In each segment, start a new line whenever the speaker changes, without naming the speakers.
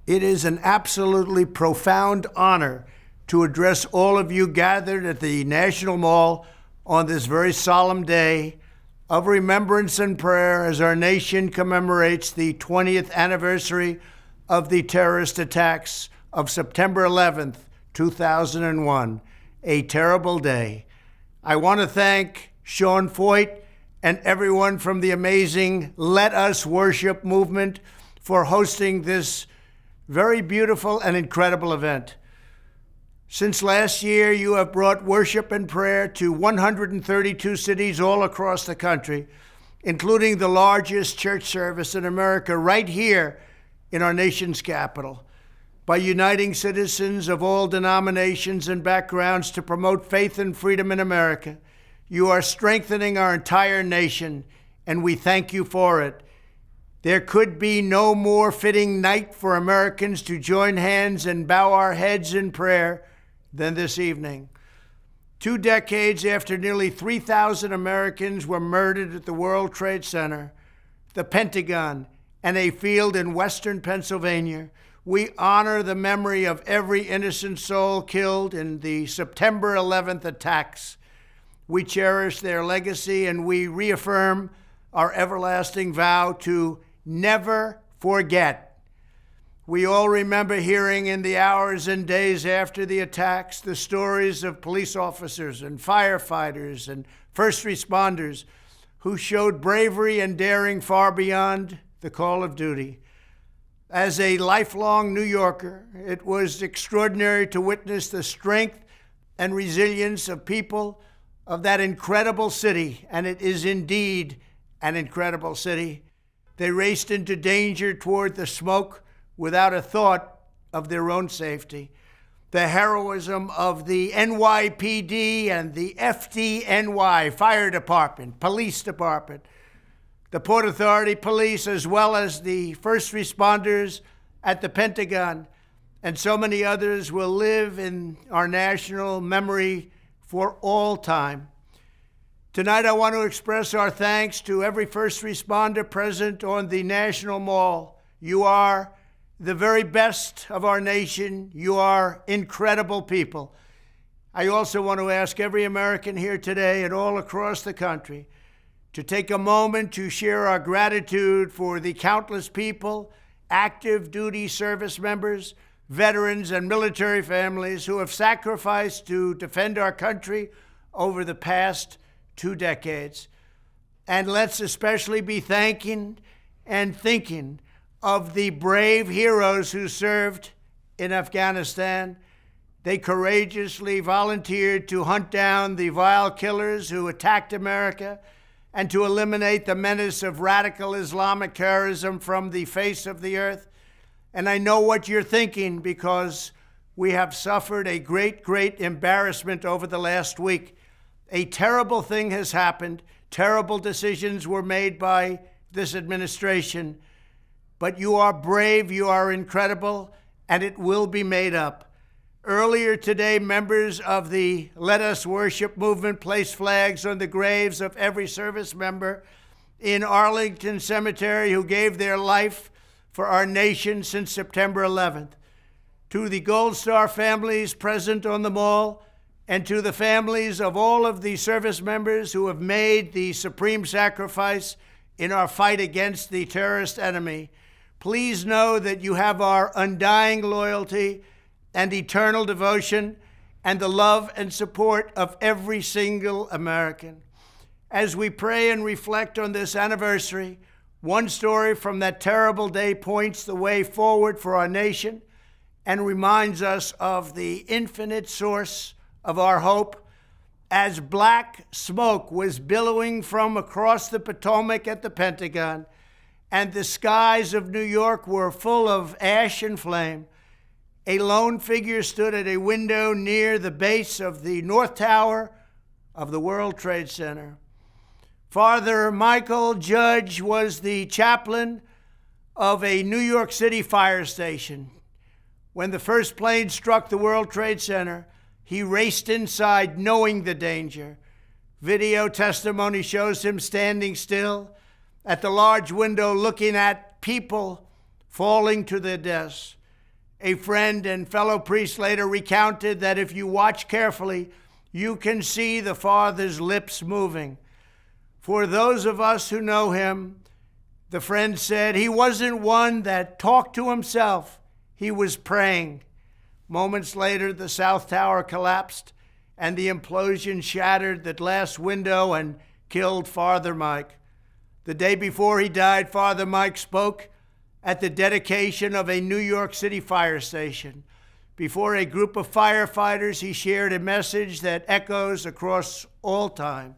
It is an absolutely profound honor to address all of you gathered at the National Mall on this very solemn day of remembrance and prayer as our nation commemorates the 20th anniversary of the terrorist attacks of September 11th, 2001, a terrible day. I want to thank Sean Feucht and everyone from the amazing Let Us Worship movement for hosting this very beautiful and incredible event. Since last year, you have brought worship and prayer to 132 cities all across the country, including the largest church service in America right here in our nation's capital. By uniting citizens of all denominations and backgrounds to promote faith and freedom in America, you are strengthening our entire nation, and we thank you for it. There could be no more fitting night for Americans to join hands and bow our heads in prayer than this evening. 2 decades after nearly 3,000 Americans were murdered at the World Trade Center, the Pentagon, and a field in western Pennsylvania, we honor the memory of every innocent soul killed in the September 11th attacks. We cherish their legacy, and we reaffirm our everlasting vow to never forget. We all remember hearing in the hours and days after the attacks the stories of police officers and firefighters and first responders who showed bravery and daring far beyond the call of duty. As a lifelong New Yorker, it was extraordinary to witness the strength and resilience of people of that incredible city, and it is indeed an incredible city. They raced into danger toward the smoke without a thought of their own safety. The heroism of the NYPD and the FDNY Fire Department, Police Department, the Port Authority Police, as well as the first responders at the Pentagon, and so many others will live in our national memory for all time. Tonight, I want to express our thanks to every first responder present on the National Mall. You are the very best of our nation. You are incredible people. I also want to ask every American here today and all across the country to take a moment to share our gratitude for the countless people, active duty service members, veterans, and military families who have sacrificed to defend our country over the past 2 decades. And let's especially be thanking and thinking of the brave heroes who served in Afghanistan. They courageously volunteered to hunt down the vile killers who attacked America and to eliminate the menace of radical Islamic terrorism from the face of the earth. And I know what you're thinking, because we have suffered a great, great embarrassment over the last week. A terrible thing has happened. Terrible decisions were made by this administration. But you are brave, you are incredible, and it will be made up. Earlier today, members of the Let Us Worship movement placed flags on the graves of every service member in Arlington Cemetery who gave their life for our nation since September 11th. To the Gold Star families present on the mall, and to the families of all of the service members who have made the supreme sacrifice in our fight against the terrorist enemy, please know that you have our undying loyalty and eternal devotion and the love and support of every single American. As we pray and reflect on this anniversary, one story from that terrible day points the way forward for our nation and reminds us of the infinite source of our hope. As black smoke was billowing from across the Potomac at the Pentagon, and the skies of New York were full of ash and flame, a lone figure stood at a window near the base of the North Tower of the World Trade Center. Father Michael Judge was the chaplain of a New York City fire station. When the first plane struck the World Trade Center, he raced inside knowing the danger. Video testimony shows him standing still at the large window looking at people falling to their deaths. A friend and fellow priest later recounted that if you watch carefully, you can see the Father's lips moving. For those of us who know him, the friend said, he wasn't one that talked to himself. He was praying. Moments later, the South Tower collapsed and the implosion shattered the glass window and killed Father Mike. The day before he died, Father Mike spoke at the dedication of a New York City fire station. Before a group of firefighters, he shared a message that echoes across all time.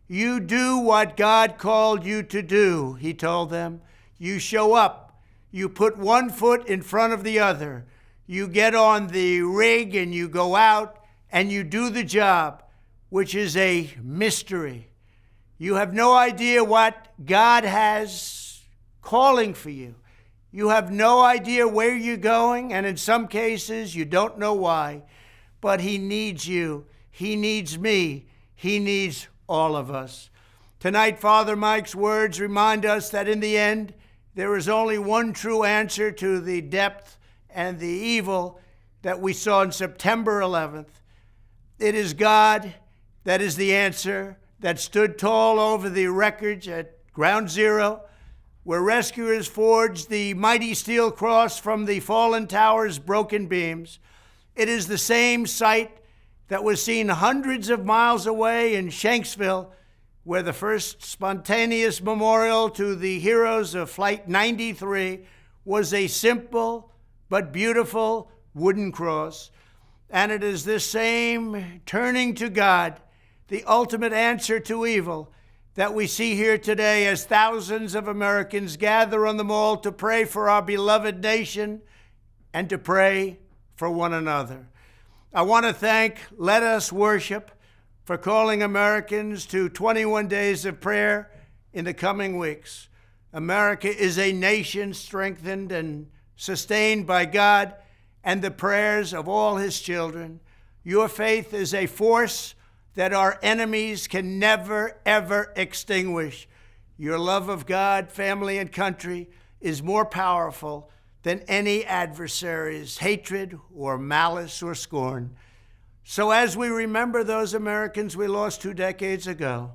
You do what God called you to do, he told them. You show up. You put one foot in front of the other. You get on the rig and you go out and you do the job, which is a mystery. You have no idea what God has calling for you. You have no idea where you're going, and in some cases, you don't know why. But he needs you. He needs me. He needs all of us. Tonight, Father Mike's words remind us that in the end, there is only one true answer to the depth and the evil that we saw on September 11th. It is God that is the answer, that stood tall over the wreckage at Ground Zero, where rescuers forged the mighty steel cross from the fallen tower's broken beams. It is the same site that was seen hundreds of miles away in Shanksville, where the first spontaneous memorial to the heroes of Flight 93 was a simple but beautiful wooden cross. And it is this same turning to God, the ultimate answer to evil, that we see here today as thousands of Americans gather on the Mall to pray for our beloved nation and to pray for one another. I want to thank Let Us Worship for calling Americans to 21 days of prayer in the coming weeks. America is a nation strengthened and sustained by God and the prayers of all his children. Your faith is a force that our enemies can never, ever extinguish. Your love of God, family, and country is more powerful than any adversary's hatred or malice or scorn. So as we remember those Americans we lost 2 decades ago,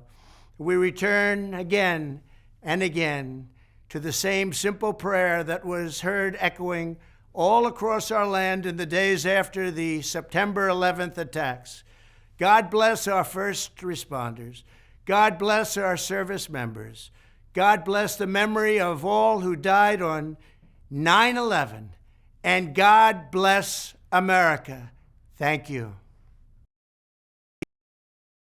we return again and again to the same simple prayer that was heard echoing all across our land in the days after the September 11th attacks. God bless our first responders. God bless our service members. God bless the memory of all who died on 9/11. And God bless America. Thank you.